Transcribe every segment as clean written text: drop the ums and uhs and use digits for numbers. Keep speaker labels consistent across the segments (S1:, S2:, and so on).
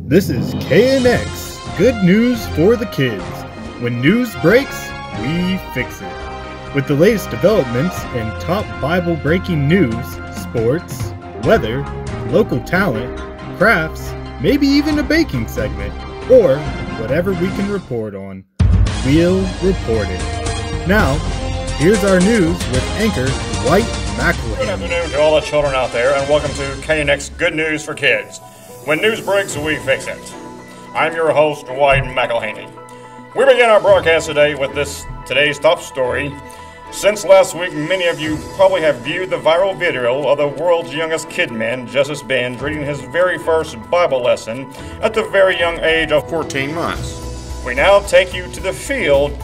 S1: This is KNX, good news for the kids. When news breaks, we fix it. With the latest developments in top Bible-breaking news, sports, weather, local talent, crafts, maybe even a baking segment, or whatever we can report on, we'll report it. Now, here's our news with anchor White McElhaney.
S2: Good afternoon to all the children out there, and welcome to KNX Good News for Kids. When news breaks, we fix it. I'm your host, White McElhaney. We begin our broadcast today with today's top story. Since last week, many of you probably have viewed the viral video of the world's youngest Kidmin, Justice Benz, reading his very first Bible lesson at the very young age of 14 months. We now take you to the field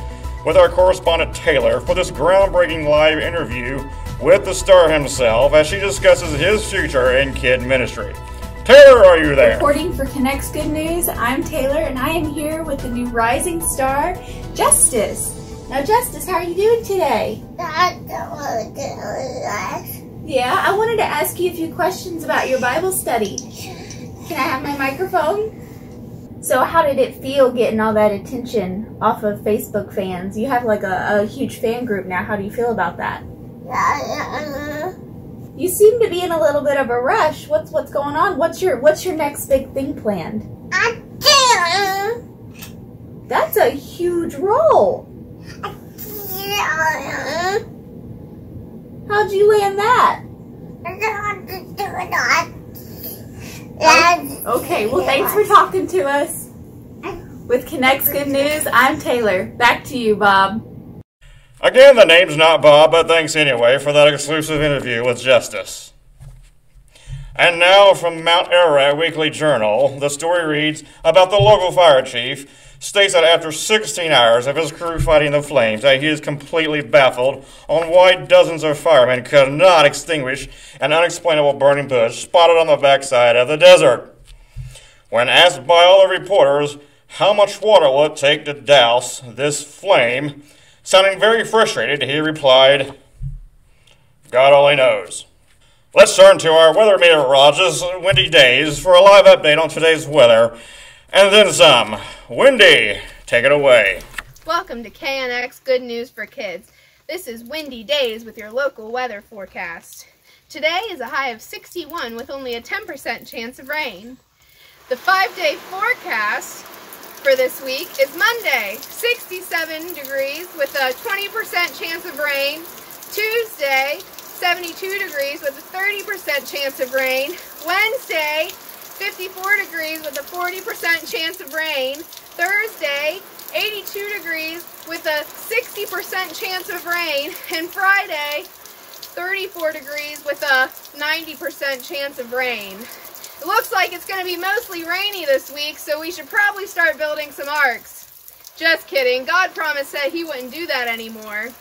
S2: with our correspondent Taylor for this groundbreaking live interview with the star himself as she discusses his future in kid ministry. Taylor, are you there?
S3: Reporting for Konnex Good News, I'm Taylor, and I am here with the new rising star, Justice. Now, Justice, how are you doing today? Yeah, I wanted to ask you a few questions about your Bible study. Can I have my microphone? So, how did it feel getting all that attention off of Facebook fans? You have like a huge fan group now. How do you feel about that? You seem to be in a little bit of a rush. What's going on? What's your next big thing planned? That's a huge role. How'd you land that? Okay, well, thanks for talking to us. With Konnex Good News, I'm Taylor. Back to you, Bob.
S2: Again, the name's not Bob, but thanks anyway for that exclusive interview with Justice. And now from Mount Ararat Weekly Journal, the story reads about the local fire chief states that after 16 hours of his crew fighting the flames, that he is completely baffled on why dozens of firemen could not extinguish an unexplainable burning bush spotted on the backside of the desert. When asked by all the reporters how much water will it take to douse this flame, sounding very frustrated, he replied, "God only knows." Let's turn to our weather meteorologist, Wendy Days, for a live update on today's weather, and then some. Wendy, take it away.
S4: Welcome to KNX Good News for Kids. This is Wendy Days with your local weather forecast. Today is a high of 61 with only a 10% chance of rain. The 5-day forecast for this week is Monday, 67 degrees with a 20% chance of rain. Tuesday, 72 degrees with a 30% chance of rain. Wednesday, 54 degrees with a 40% chance of rain. Thursday, 82 degrees with a 60% chance of rain. And Friday, 34 degrees with a 90% chance of rain. It looks like it's going to be mostly rainy this week, so we should probably start building some arks. Just kidding. God promised that he wouldn't do that anymore.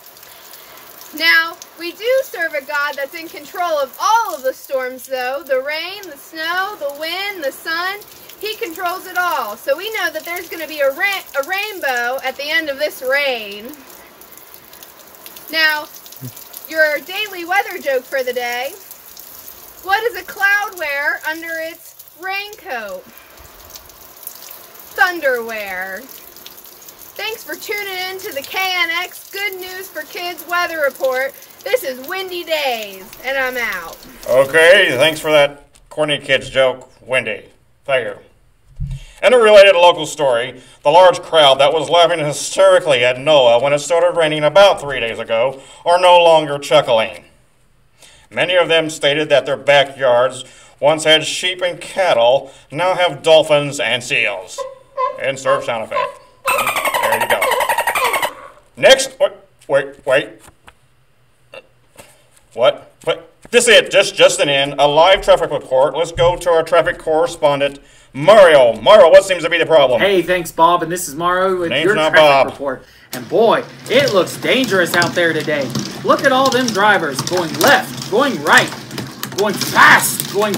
S4: Now, we do serve a God that's in control of all of the storms, though. The rain, the snow, the wind, the sun. He controls it all. So we know that there's going to be a rainbow at the end of this rain. Now, your daily weather joke for the day. What does a cloud wear under its raincoat? Thunderwear. Thanks for tuning in to the KNX Good News for Kids Weather Report. This is Windy Days, and I'm out.
S2: Okay, thanks for that corny kids joke, Wendy. Thank you. In a related local story, the large crowd that was laughing hysterically at Noah when it started raining about 3 days ago are no longer chuckling. Many of them stated that their backyards once had sheep and cattle, now have dolphins and seals. Insert sound effect. There you go. Next, wait. What? This is it, just an in, a live traffic report. Let's go to our traffic correspondent, Mario. Mario, what seems to be the problem?
S5: Hey, thanks, Bob, and this is Mario with
S2: Name's
S5: your
S2: not
S5: traffic
S2: Bob.
S5: report. And boy, it looks dangerous out there today. Look at all them drivers going left, going right, going fast, going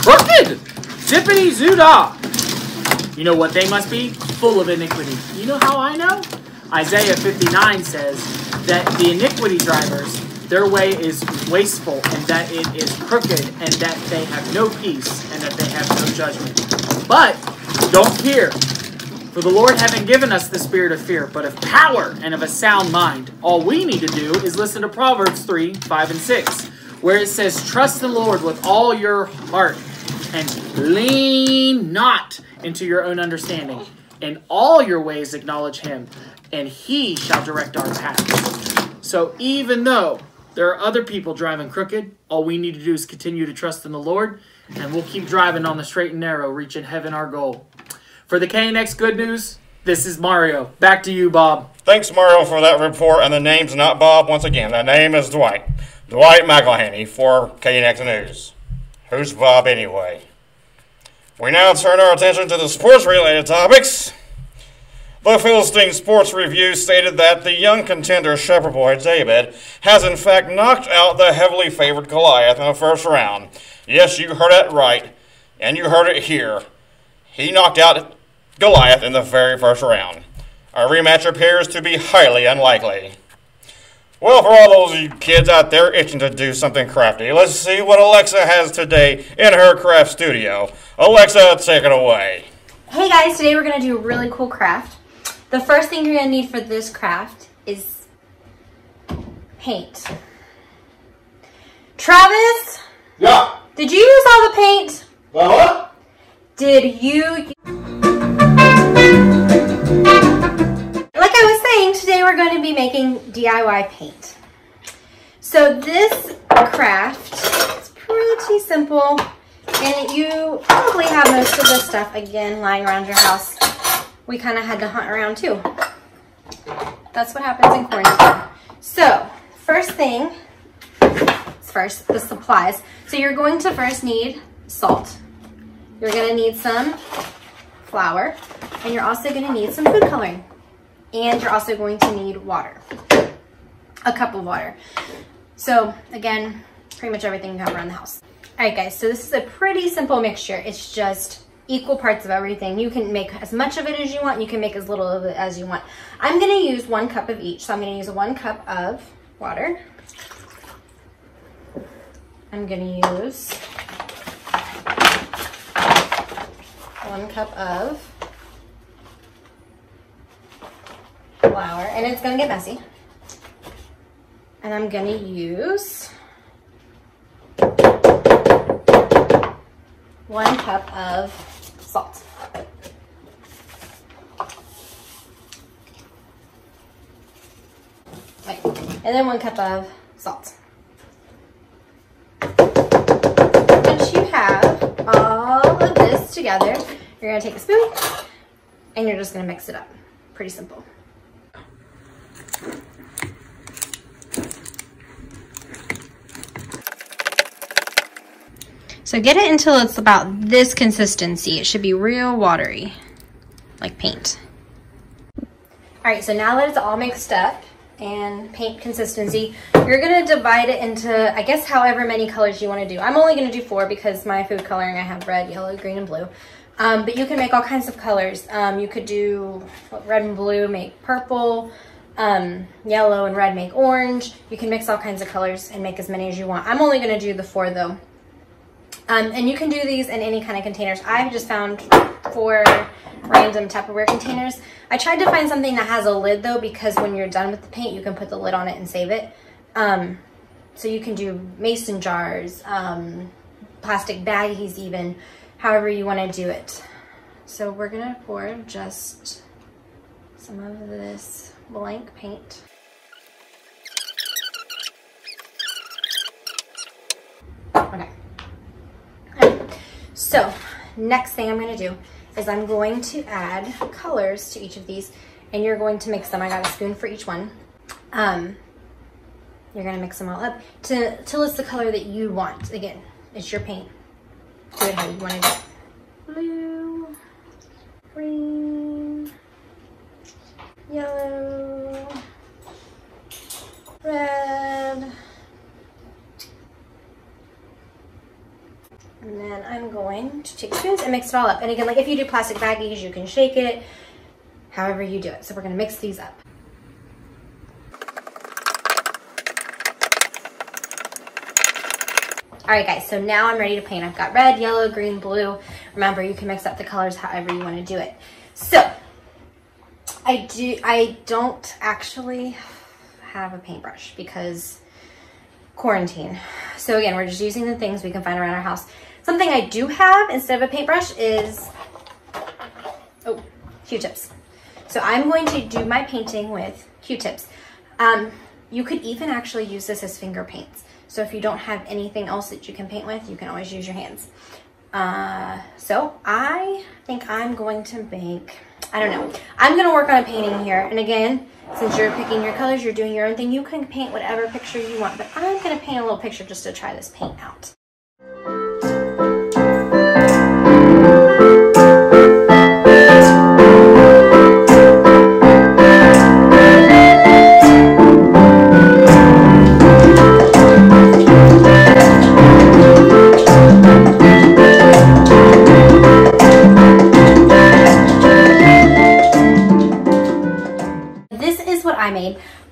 S5: crooked. Zippity-zoo-dah. You know what they must be? Full of iniquity. You know how I know? Isaiah 59 says that the iniquity drivers, their way is wasteful, and that it is crooked, and that they have no peace, and that they have no judgment. But Don't fear. For the Lord haven't given us the spirit of fear, but of power and of a sound mind. All we need to do is listen to Proverbs 3, 5, and 6, where it says, trust the Lord with all your heart and lean not into your own understanding. In all your ways acknowledge him, and he shall direct our paths. So even though there are other people driving crooked, all we need to do is continue to trust in the Lord, and we'll keep driving on the straight and narrow, reaching heaven, our goal. For the KNX Good News, this is Mario. Back to you, Bob.
S2: Thanks, Mario, for that report. And the name's not Bob once again. The name is Dwight. Dwight McElhaney for KNX News. Who's Bob anyway? We now turn our attention to the sports-related topics. The Philistine Sports Review stated that the young contender Shepherd Boy David has in fact knocked out the heavily favored Goliath in the first round. Yes, you heard it right, and you heard it here. He knocked out Goliath in the very first round. A rematch appears to be highly unlikely. Well, for all those of you kids out there itching to do something crafty, let's see what Alexa has today in her craft studio. Alexa, take it away.
S6: Hey guys, today we're going to do a really cool craft. The first thing you're going to need for this craft is paint. Travis?
S2: Yeah.
S6: Did you use all the paint?
S2: What?
S6: Did you? Like I was saying, today we're going to be making DIY paint. So this craft is pretty simple, and you probably have most of this stuff again lying around your house. We kind of had to hunt around too. That's what happens in quarantine. So first thing is first, the supplies. So you're going to first need salt. You're going to need some flour, and you're also going to need some food coloring. And you're also going to need water, a cup of water. So again, pretty much everything you have around the house. All right guys, so this is a pretty simple mixture. It's just equal parts of everything. You can make as much of it as you want. You can make as little of it as you want. I'm going to use 1 cup of each. So I'm going to use 1 cup of water. I'm going to use 1 cup of flour, and it's going to get messy. And I'm going to use 1 cup of salt. Right. And then 1 cup of salt. Once you have all of this together, you're going to take a spoon and you're just going to mix it up. Pretty simple. So get it until it's about this consistency. It should be real watery, like paint. All right, so now that it's all mixed up and paint consistency, you're gonna divide it into, I guess, however many colors you wanna do. I'm only gonna do 4 because my food coloring, I have red, yellow, green, and blue. But you can make all kinds of colors. You could do red and blue, make purple, yellow and red make orange. You can mix all kinds of colors and make as many as you want. I'm only gonna do the 4 though. And you can do these in any kind of containers. I've just found 4 random Tupperware containers. I tried to find something that has a lid though, because when you're done with the paint, you can put the lid on it and save it. So you can do mason jars, plastic baggies even, however you want to do it. So we're gonna pour just some of this blank paint. Okay. So next thing I'm going to do is I'm going to add colors to each of these, and you're going to mix them. I got a spoon for each one. You're going to mix them all up till it's the color that you want. Again, it's your paint. Do it how you want to do it. Blue, green, yellow, red. And then I'm going to take spoons and mix it all up. And again, like if you do plastic baggies, you can shake it, however you do it. So we're gonna mix these up. All right, guys, so now I'm ready to paint. I've got red, yellow, green, blue. Remember, you can mix up the colors however you want to do it. So I don't actually have a paintbrush because quarantine. So again, we're just using the things we can find around our house. Something I do have instead of a paintbrush is, Q-tips. So I'm going to do my painting with Q-tips. You could even actually use this as finger paints. So if you don't have anything else that you can paint with, you can always use your hands. So I think I'm going to make, I don't know. I'm going to work on a painting here. And again, since you're picking your colors, you're doing your own thing, you can paint whatever picture you want. But I'm going to paint a little picture just to try this paint out.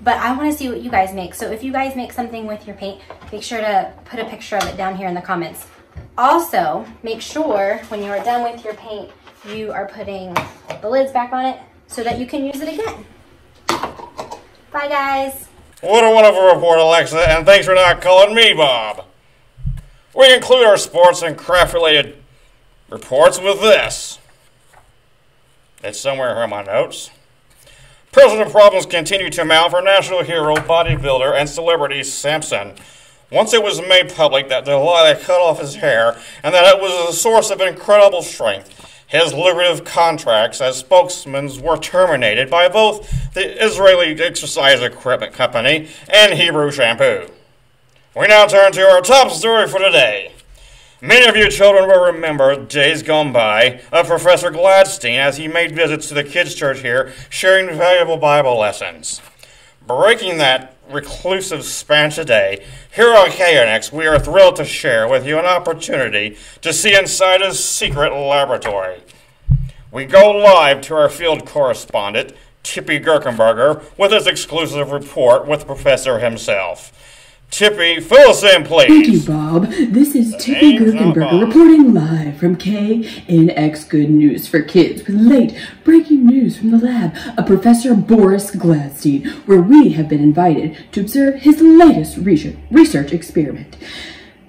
S6: But I want to see what you guys make. So if you guys make something with your paint, make sure to put a picture of it down here in the comments. Also, make sure when you are done with your paint, you are putting the lids back on it so that you can use it again. Bye, guys.
S2: What a wonderful report, Alexa, and thanks for not calling me Bob. We include our sports and craft-related reports with this. It's somewhere here in my notes. Personal problems continue to mount for national hero, bodybuilder, and celebrity Samson. Once it was made public that Delilah cut off his hair and that it was a source of incredible strength, his lucrative contracts as spokesmen were terminated by both the Israeli Exercise Equipment Company and Hebrew Shampoo. We now turn to our top story for today. Many of you children will remember days gone by of Professor Gladstein as he made visits to the kids' church here, sharing valuable Bible lessons. Breaking that reclusive span today, here on KNX, we are thrilled to share with you an opportunity to see inside his secret laboratory. We go live to our field correspondent, Tippy Gerkenberger, with his exclusive report with the professor himself. Tippy, fill us in, please.
S7: Thank you, Bob. This is Tippy Gerkenberger reporting live from KNX Good News for Kids with late breaking news from the lab of Professor Boris Gladstein, where we have been invited to observe his latest research experiment.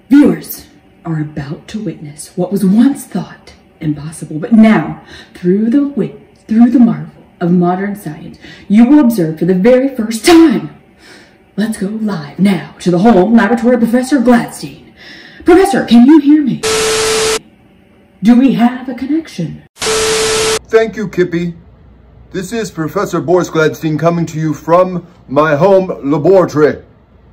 S7: Viewers are about to witness what was once thought impossible, but now, through the marvel of modern science, you will observe for the very first time. Let's go live now to the home laboratory of Professor Gladstein. Professor, can you hear me? Do we have a connection?
S8: Thank you, Kippy. This is Professor Boris Gladstein coming to you from my home laboratory.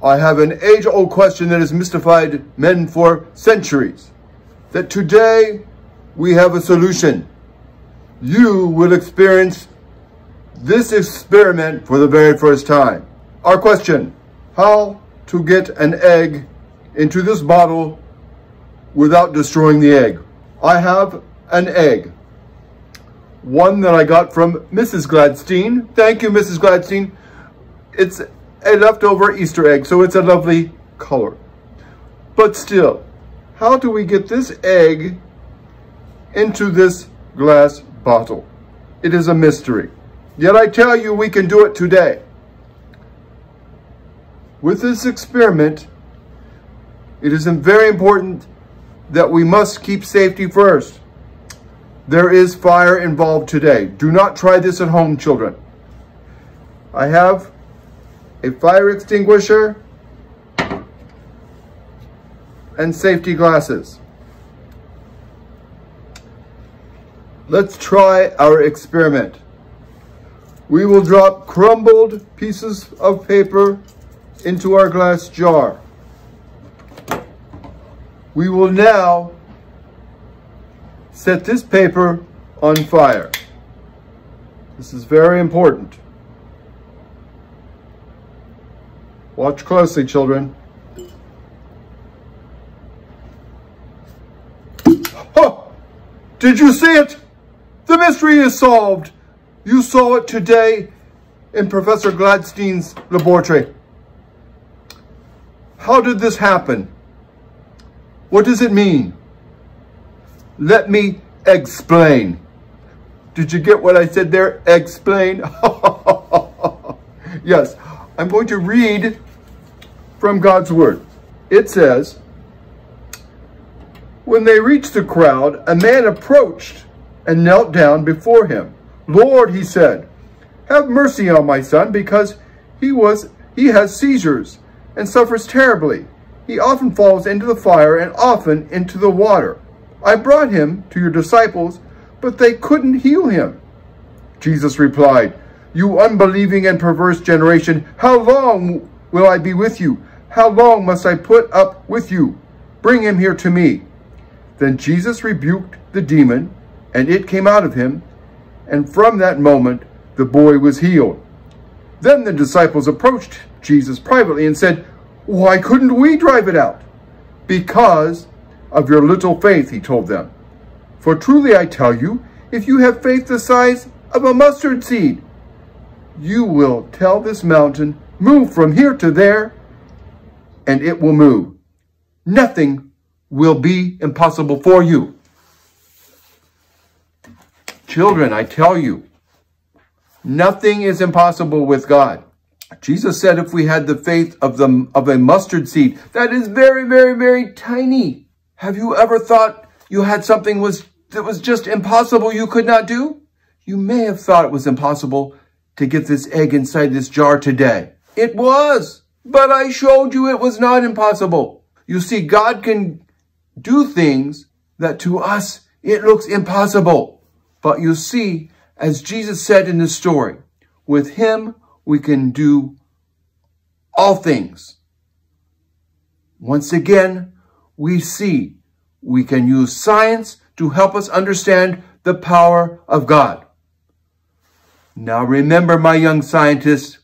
S8: I have an age-old question that has mystified men for centuries. That today we have a solution. You will experience this experiment for the very first time. Our question, how to get an egg into this bottle without destroying the egg. I have an egg, one that I got from Mrs. Gladstein. Thank you, Mrs. Gladstein. It's a leftover Easter egg, so it's a lovely color. But still, how do we get this egg into this glass bottle? It is a mystery. Yet I tell you, we can do it today. With this experiment, it is very important that we must keep safety first. There is fire involved today. Do not try this at home, children. I have a fire extinguisher and safety glasses. Let's try our experiment. We will drop crumbled pieces of paper into our glass jar. We will now set this paper on fire. This is very important. Watch closely, children. Oh! Did you see it? The mystery is solved. You saw it today in Professor Gladstein's laboratory. How did this happen? What does it mean? Let me explain. Did you get what I said there? Explain. Yes, I'm going to read from God's word. It says, when they reached the crowd, a man approached and knelt down before him. Lord, he said, have mercy on my son, because he has seizures and suffers terribly. He often falls into the fire and often into the water. I brought him to your disciples, but they couldn't heal him. Jesus replied, you unbelieving and perverse generation, how long will I be with you? How long must I put up with you? Bring him here to me. Then Jesus rebuked the demon, and it came out of him, and from that moment the boy was healed. Then the disciples approached Jesus privately and said, why couldn't we drive it out? Because of your little faith, he told them. For truly I tell you, if you have faith the size of a mustard seed, you will tell this mountain, move from here to there, and it will move. Nothing will be impossible for you. Children, I tell you, nothing is impossible with God. Jesus said if we had the faith of a mustard seed, that is very, very, very tiny. Have you ever thought you had something that was just impossible you could not do? You may have thought it was impossible to get this egg inside this jar today. It was, but I showed you it was not impossible. You see, God can do things that to us, it looks impossible. But you see, as Jesus said in the story, with him, we can do all things. Once again, we see we can use science to help us understand the power of God. Now remember, my young scientists,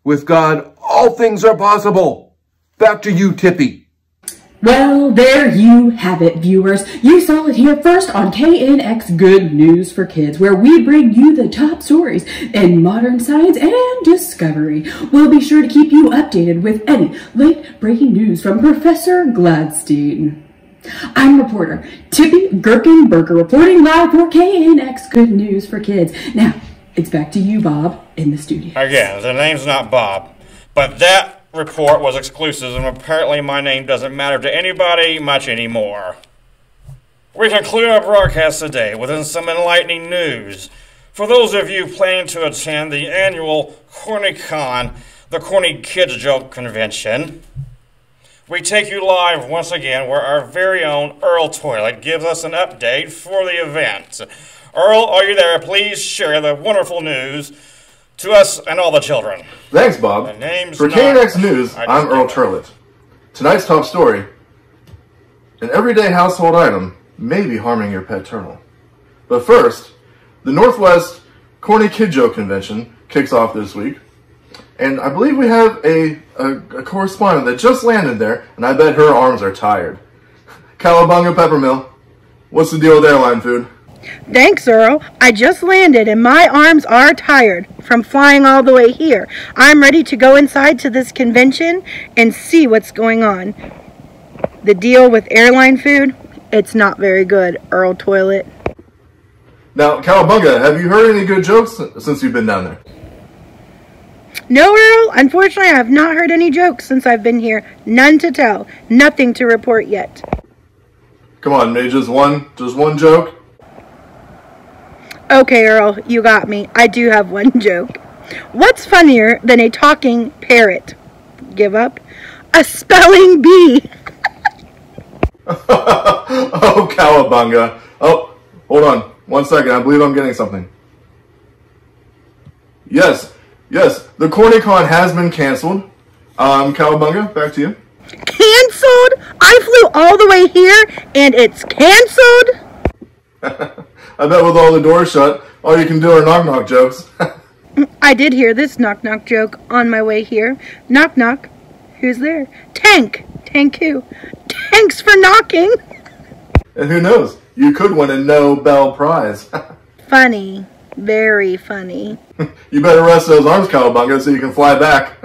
S8: with God, all things are possible. Back to you, Tippy.
S7: Well, there you have it, viewers. You saw it here first on KNX Good News for Kids, where we bring you the top stories in modern science and discovery. We'll be sure to keep you updated with any late-breaking news from Professor Gladstein. I'm reporter Tippy Gherkenberger reporting live for KNX Good News for Kids. Now, it's back to you, Bob, in the studio.
S2: Again, the name's not Bob, but that report was exclusive, and apparently my name doesn't matter to anybody much anymore. We conclude our broadcast today with some enlightening news. For those of you planning to attend the annual CornyCon, the Corny Kids Joke Convention, we take you live once again where our very own Earl Toilet gives us an update for the event. Earl, are you there? Please share the wonderful news to us and all the children.
S9: Thanks, Bob. For KNX News, I'm Earl Turlet. Tonight's top story: an everyday household item may be harming your pet turtle. But first, the Northwest Corny Kid Joke Convention kicks off this week, and I believe we have a correspondent that just landed there, and I bet her arms are tired. Cowabunga Peppermill, what's the deal with airline food?
S10: Thanks, Earl. I just landed and my arms are tired from flying all the way here. I'm ready to go inside to this convention and see what's going on. The deal with airline food, it's not very good, Earl Toilet.
S9: Now, Cowabunga, have you heard any good jokes since you've been down there?
S10: No, Earl. Unfortunately, I have not heard any jokes since I've been here. None to tell. Nothing to report yet.
S9: Come on, maybe just one joke?
S10: Okay, Earl, you got me. I do have one joke. What's funnier than a talking parrot? Give up? A spelling bee.
S9: Oh, Cowabunga. Oh, hold on. 1 second. I believe I'm getting something. Yes, the CornyCon has been canceled. Cowabunga, back to you.
S10: Canceled? I flew all the way here and it's canceled?
S9: I bet with all the doors shut, all you can do are knock-knock jokes.
S10: I did hear this knock-knock joke on my way here. Knock-knock. Who's there? Tank. Tank who? Thanks for knocking.
S9: And who knows? You could win a Nobel Prize.
S10: Funny. Very funny.
S9: You better rest those arms, Cowabunga, so you can fly back.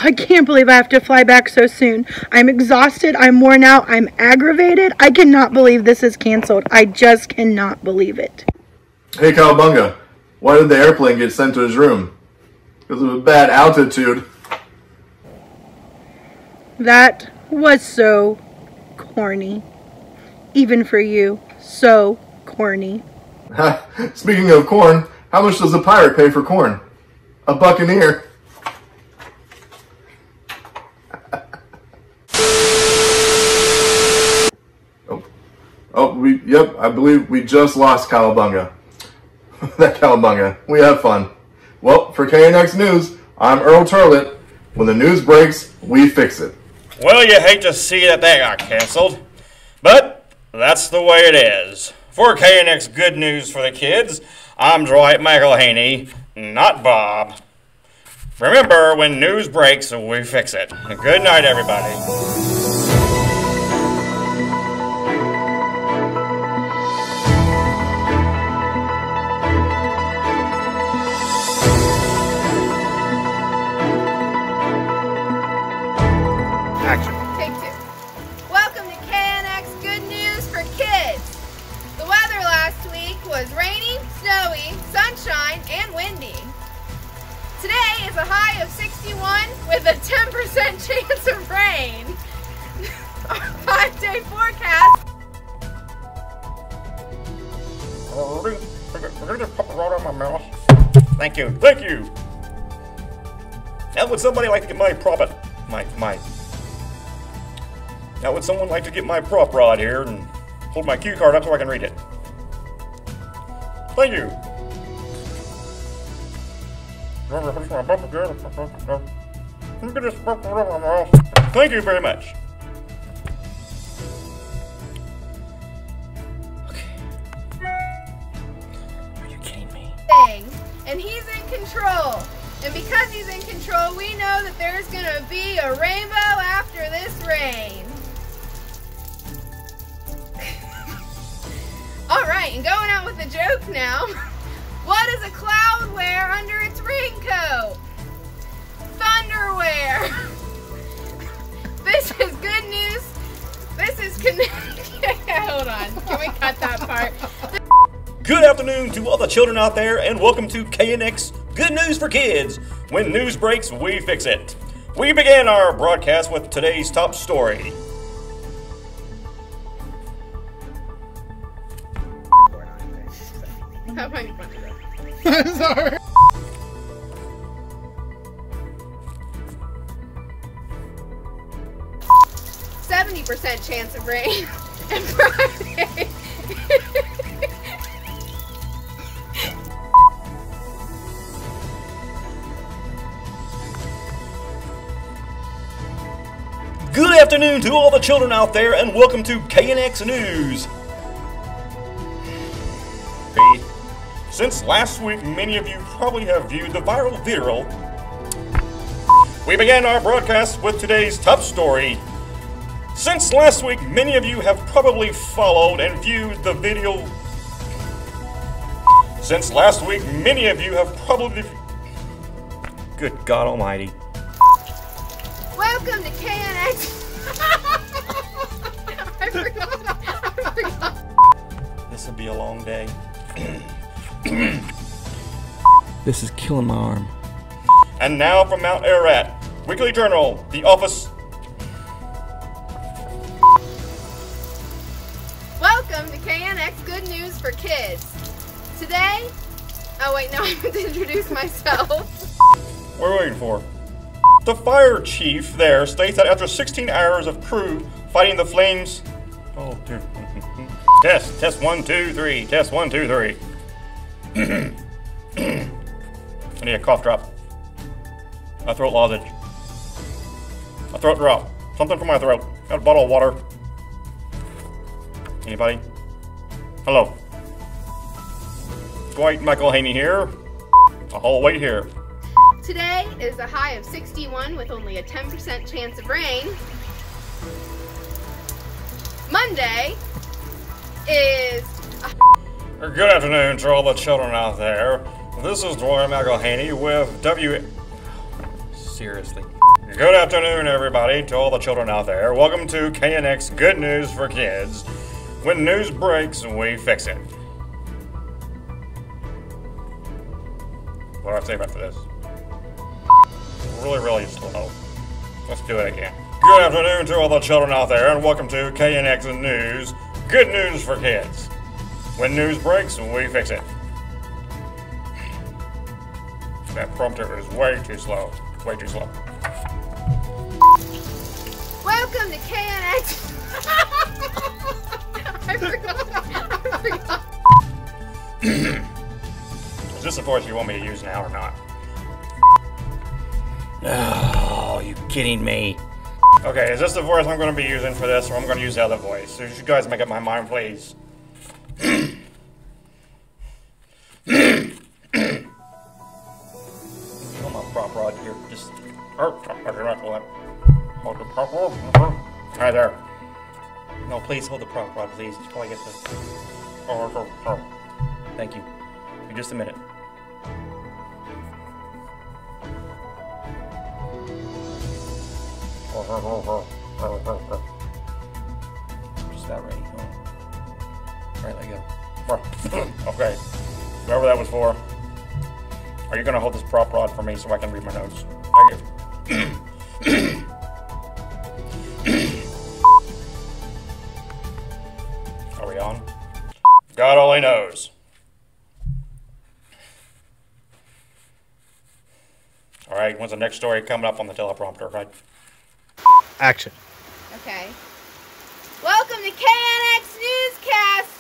S10: I can't believe I have to fly back so soon. I'm exhausted, I'm worn out, I'm aggravated. I cannot believe this is canceled. I just cannot believe it.
S9: Hey, Cowabunga, why did the airplane get sent to his room? Because of a bad altitude.
S10: That was so corny. Even for you, so corny.
S9: Speaking of corn, how much does a pirate pay for corn? A buccaneer. I believe we just lost Cowabunga. That Cowabunga. We have fun. Well, for KNX News, I'm Earl Turlet. When the news breaks, we fix it.
S2: Well, you hate to see that got canceled, but that's the way it is. For KNX Good News for the Kids, I'm Dwight McElhaney, not Bob. Remember, when news breaks, we fix it. Good night, everybody. Action.
S4: Take two. Welcome to KNX Good News for Kids. The weather last week was rainy, snowy, sunshine, and windy. Today is a high of 61 with a 10% chance of rain. Our 5-day forecast.
S2: Thank you. Thank you. Now would somebody like to get my prop it? Now would someone like to get my prop rod here and hold my cue card up so I can read it? Thank you. Thank you very much. Okay. Are you kidding me?
S4: And he's in control. And because he's in control, we know that there's gonna be a rainbow after this rain. Alright, and going out with a joke now. What does a cloud wear under its raincoat? Thunderwear. This is good news. This is hold on. Can we cut that part?
S2: Good afternoon to all the children out there, and welcome to KNX Good News for Kids. When news breaks, we fix it. We began our broadcast with today's top story.
S4: How funny was that?
S1: I'm sorry.
S4: %70 chance of rain. And Friday.
S2: Good afternoon to all the children out there, and welcome to KNX News. Since last week, many of you probably have viewed the viral video. We began our broadcast with today's top story. Since last week, many of you have probably followed and viewed the video. Since last week, many of you have probably... Good God Almighty.
S4: Welcome to KNX. I forgot.
S2: This will be a long day. This is killing my arm. And now from Mount Ararat, Weekly Journal, the office.
S4: Welcome to KNX Good News for Kids. Today, oh wait, no, I have to introduce myself.
S2: What are we waiting for? The fire chief there states that after 16 hours of crew fighting the flames... Oh, dear. Test 1, 2, 3. Test 1, 2, 3. I need a cough drop. A throat lozenge. A throat drop. Something for my throat. Got a bottle of water. Anybody? Hello. Dwight McElhaney here. I'll wait here.
S4: Today is a high of 61 with only a 10% chance of rain. Monday is...
S2: Good afternoon to all the children out there. This is Dwyer McElhaney with Seriously. Good afternoon, everybody, to all the children out there. Welcome to KNX Good News for Kids. When news breaks, we fix it. What do I have to say about this? Really slow. Let's do it again. Good afternoon to all the children out there, and welcome to KNX News, Good News for Kids. When news breaks, we fix it. That prompter is way too slow. Way too slow.
S4: Welcome to KNX. I forgot.
S2: Is this the voice you want me to use now or not? Oh, you kidding me? Okay, is this the voice I'm going to be using for this, or I'm going to use the other voice? So you guys make up my mind, please. Hold my prop rod here. Just. Hold the prop rod. Right there. No, please hold the prop rod, please. Before I get the. Thank you. In just a minute. Just about ready. Alright, let go. Okay. Whoever that was for. Are you gonna hold this prop rod for me so I can read my notes? Thank you. Are we on? God only knows. Alright, when's the next story coming up on the teleprompter, right?
S1: Action.
S4: Okay. Welcome to KNX Newscast.